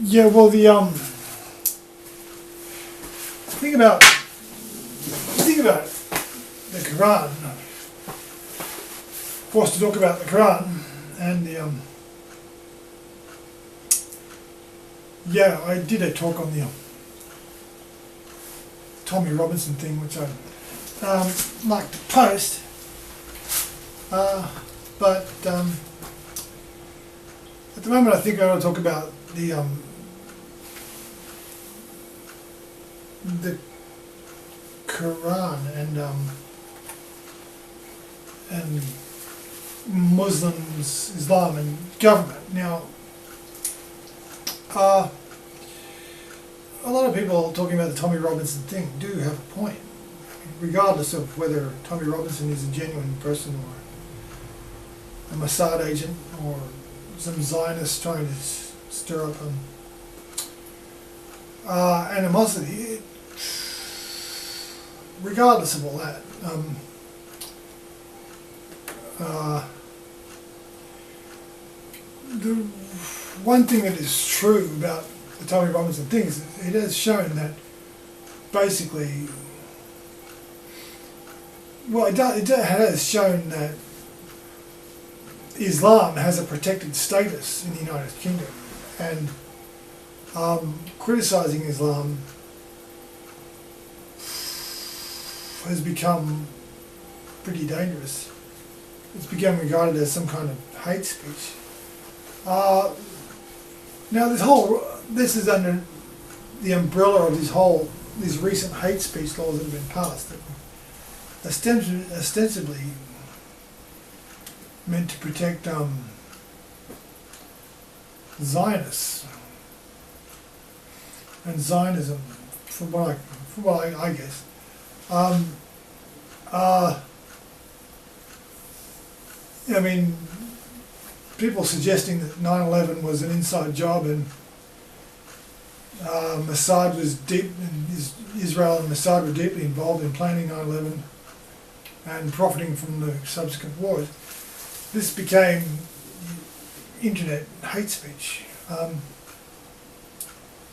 Yeah, well, think about the Quran. Forced to talk about the Quran and the yeah, I did a talk on the Tommy Robinson thing, which I like to post, but at the moment I think I want to talk about the Quran and Muslims, Islam, and government. Now, a lot of people talking about the Tommy Robinson thing do have a point, regardless of whether Tommy Robinson is a genuine person or a Mossad agent or some Zionist trying to stir up animosity. Regardless of all that, the one thing that is true about the Tommy Robinson thing is it has shown that basically, well, it has shown that Islam has a protected status in the United Kingdom, and criticising Islam has become pretty dangerous. It's become regarded as some kind of hate speech. Now this is under the umbrella of these recent hate speech laws that have been passed that ostensibly meant to protect Zionists and Zionism, from what I guess. I mean, people suggesting that 9/11 was an inside job and Mossad was Israel and Mossad were deeply involved in planning 9/11 and profiting from the subsequent wars. This became internet hate speech,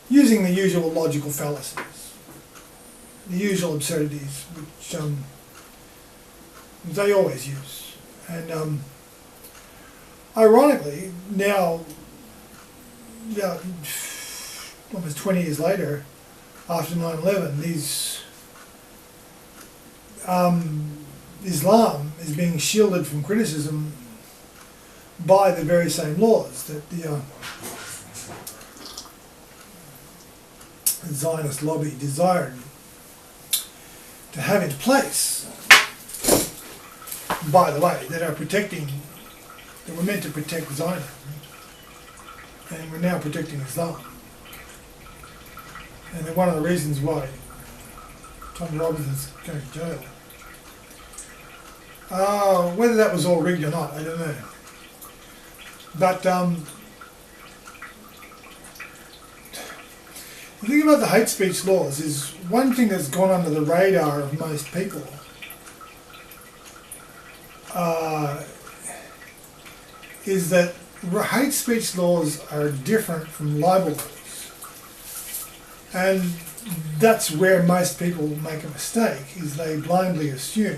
using the usual logical fallacies, the usual absurdities, which they always use. And ironically, now, almost 20 years later, after 9/11, Islam is being shielded from criticism by the very same laws that the Zionist lobby desired to have in place. By the way, that were meant to protect Zionism, and we're now protecting Islam. And they're one of the reasons why Tommy Robinson's going to jail. Whether that was all rigged or not, I don't know. But the thing about the hate speech laws is one thing that's gone under the radar of most people is that hate speech laws are different from libel laws. And that's where most people make a mistake, is they blindly assume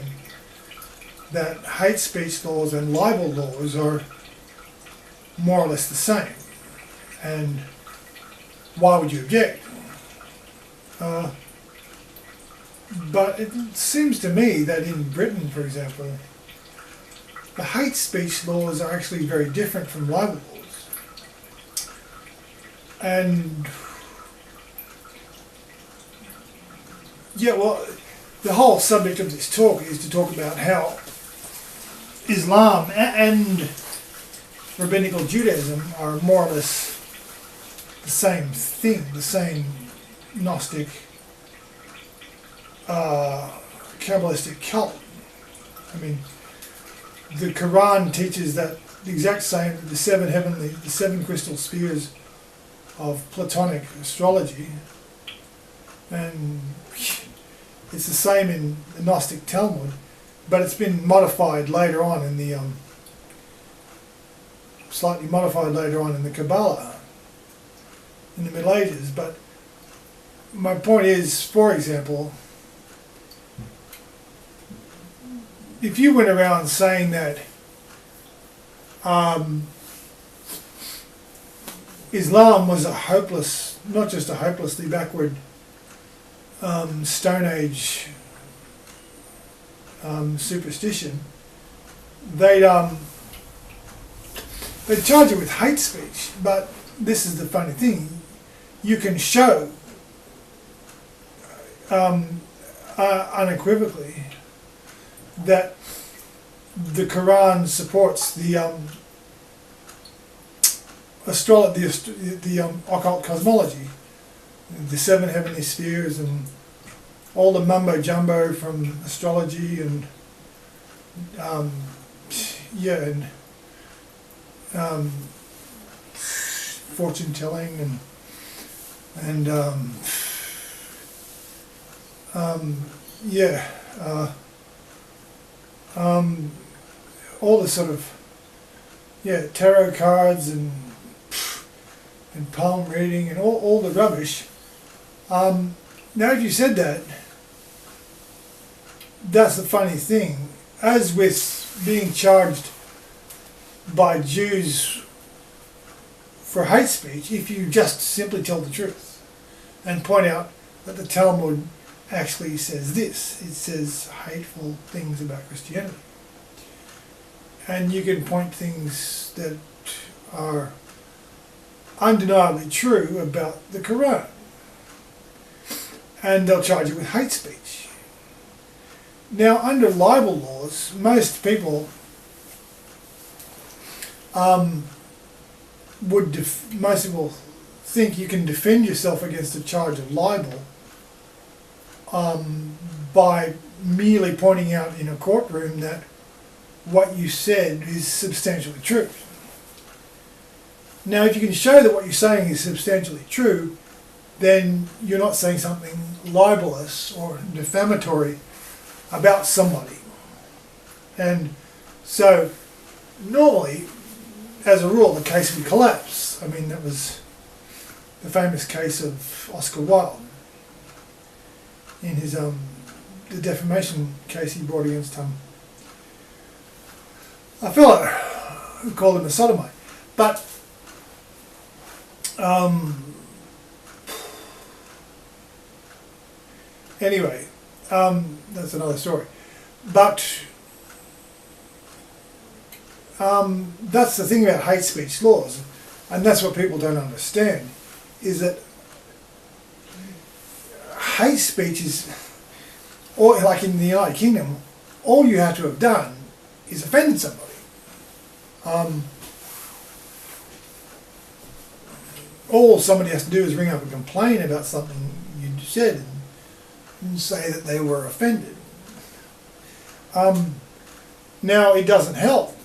that hate speech laws and libel laws are more or less the same. And why would you object? But it seems to me that in Britain, for example, the hate speech laws are actually very different from libel laws. And yeah, well, the whole subject of this talk is to talk about how Islam and Rabbinical Judaism are more or less the same thing, the same Gnostic, Kabbalistic cult. I mean, the Quran teaches that the exact same, the seven crystal spheres of Platonic astrology, and it's the same in the Gnostic Talmud, but it's been modified later on in the slightly modified later on in the Kabbalah. in the Middle Ages. But my point is, for example, if you went around saying that Islam was a hopeless, not just a hopelessly backward Stone Age superstition, they'd charge it with hate speech. But this is the funny thing: you can show unequivocally that the Quran supports the occult cosmology, the 7 heavenly spheres, and all the mumbo jumbo from astrology and fortune telling and all the sort of tarot cards and palm reading and all the rubbish. Now, if you said that, that's the funny thing. As with being charged by Jews for hate speech, if you just simply tell the truth and point out that the Talmud actually says this, it says hateful things about Christianity. And you can point things that are undeniably true about the Quran, and they'll charge you with hate speech. Now, under libel laws, most people think you can defend yourself against a charge of libel by merely pointing out in a courtroom that what you said is substantially true. Now, if you can show that what you're saying is substantially true, then you're not saying something libelous or defamatory about somebody. And so, normally, as a rule, the case would collapse. I mean, that was the famous case of Oscar Wilde in his the defamation case he brought against a fellow who called him a sodomite. But anyway, that's another story. But that's the thing about hate speech laws, and that's what people don't understand, is that hate speech is, or like in the United Kingdom, all you have to have done is offended somebody. All somebody has to do is ring up and complain about something you said and say that they were offended. Now, it doesn't help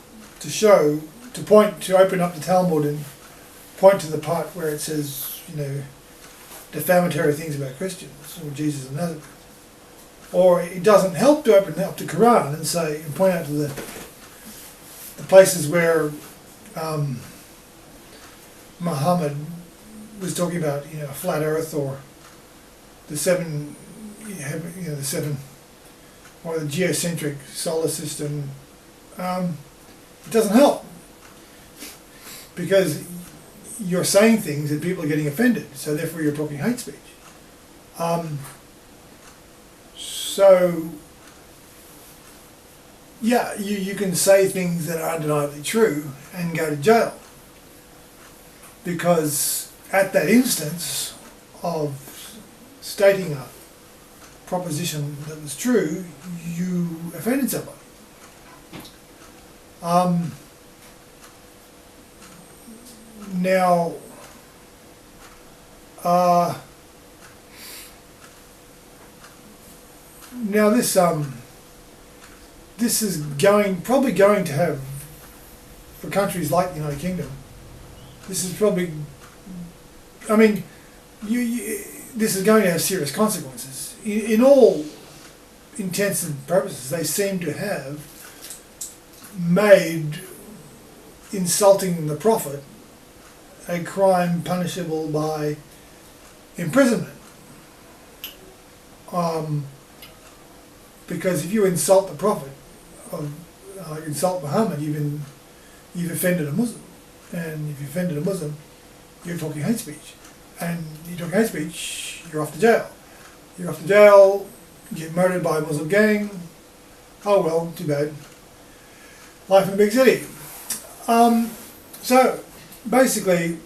to open up the Talmud and point to the part where it says, defamatory things about Christians or Jesus of Nazareth. Or it doesn't help to open up the Quran and point out to the places where Mohammed was talking about, a flat Earth, or the seven, or the geocentric solar system. It doesn't help, because you're saying things that people are getting offended, so therefore you're talking hate speech. You can say things that are undeniably true and go to jail, because at that instance of stating a proposition that was true, you offended somebody. Now, this is probably going to have, for countries like the United Kingdom, this is probably, this is going to have serious consequences. In all intents and purposes, they seem to have made insulting the Prophet a crime punishable by imprisonment. Because if you insult the Prophet, or insult Muhammad, you've offended a Muslim. And if you offended a Muslim, you're talking hate speech. And you're talking hate speech, you're off to jail. You're off to jail, you get murdered by a Muslim gang. Oh well, too bad. Life in a big city. So, basically,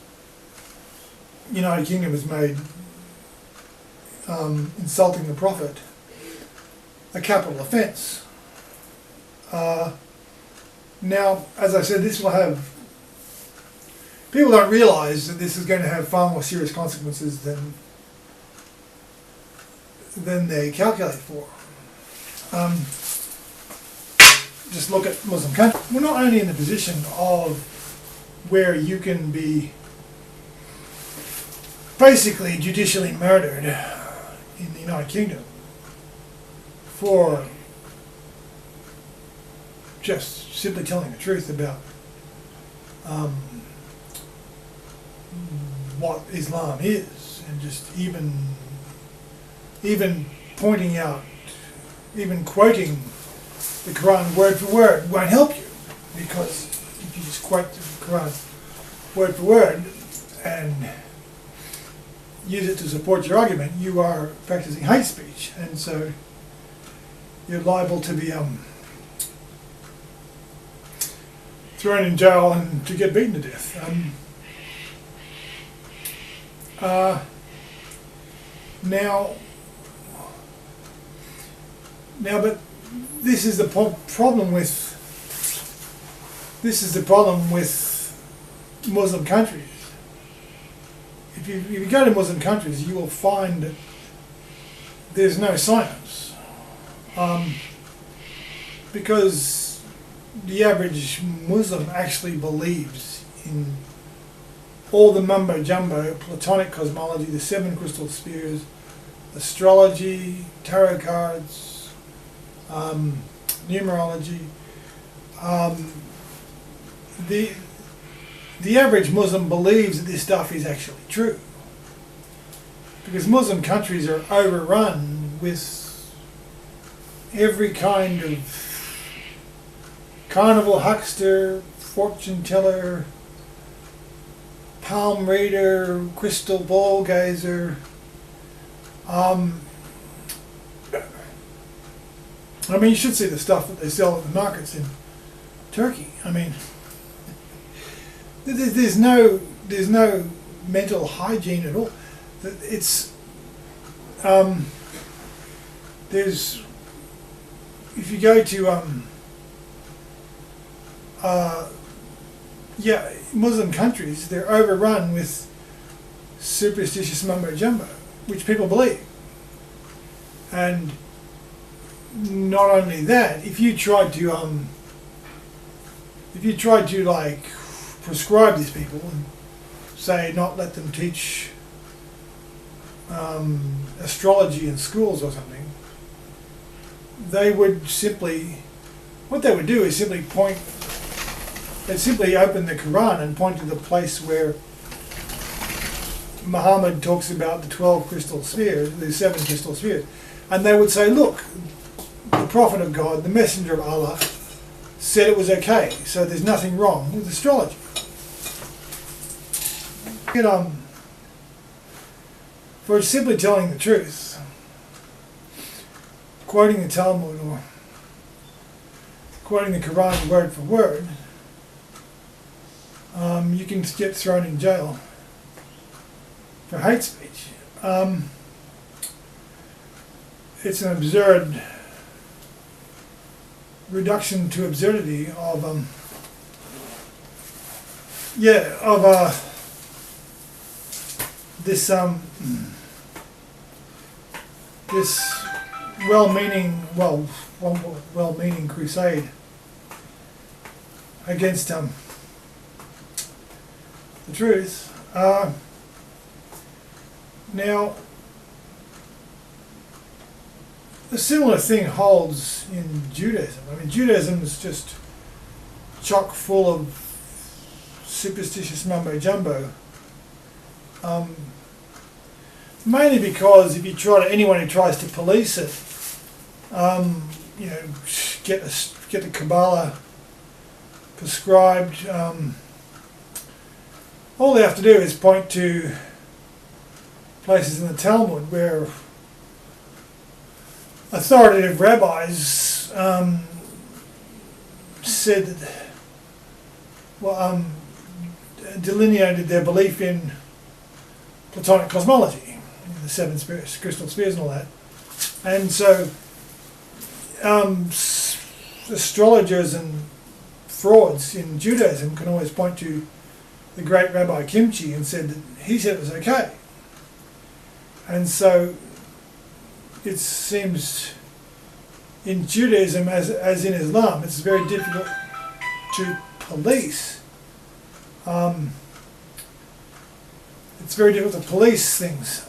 United Kingdom has made insulting the Prophet a capital offence. Now, as I said, this will have... People don't realise that this is going to have far more serious consequences than they calculate for. Just look at Muslim countries. We're not only in the position of where you can be basically judicially murdered in the United Kingdom for just simply telling the truth about what Islam is, and just even pointing out, even quoting the Quran word for word won't help you, because if you just quote the Quran word for word and use it to support your argument, you are practicing hate speech, and so you're liable to be thrown in jail and to get beaten to death. But this is the problem with Muslim countries. If you go to Muslim countries, you will find that there's no science, because the average Muslim actually believes in all the mumbo jumbo, Platonic cosmology, the 7 crystal spheres, astrology, tarot cards, numerology. The average Muslim believes that this stuff is actually true, because Muslim countries are overrun with every kind of carnival huckster, fortune teller, palm reader, crystal ball gazer. I mean, you should see the stuff that they sell at the markets in Turkey. I mean, there's no mental hygiene at all. It's there's, if you go to Muslim countries, they're overrun with superstitious mumbo jumbo, which people believe. And not only that, if you tried to like prescribe these people and say not let them teach astrology in schools or something, they would simply, what they would do is simply they'd simply open the Quran and point to the place where Muhammad talks about the 12 crystal spheres, the 7 crystal spheres, and they would say, look, the Prophet of God, the Messenger of Allah, said it was okay, so there's nothing wrong with astrology. For simply telling the truth, quoting the Talmud or quoting the Quran word for word, you can get thrown in jail for hate speech. It's an absurd reduction to absurdity of this well-meaning crusade against the truth. Now, a similar thing holds in Judaism. I mean, Judaism is just chock full of superstitious mumbo jumbo. Mainly because if you try to, anyone who tries to police it, you know, get the Kabbalah prescribed, all they have to do is point to places in the Talmud where authoritative rabbis said that, well, delineated their belief in Platonic cosmology, the seven spheres, crystal spheres and all that. And so astrologers and frauds in Judaism can always point to the great Rabbi Kimchi and said that he said it was okay. And so it seems in Judaism, as in Islam, it's very difficult to police. It's very difficult to police things.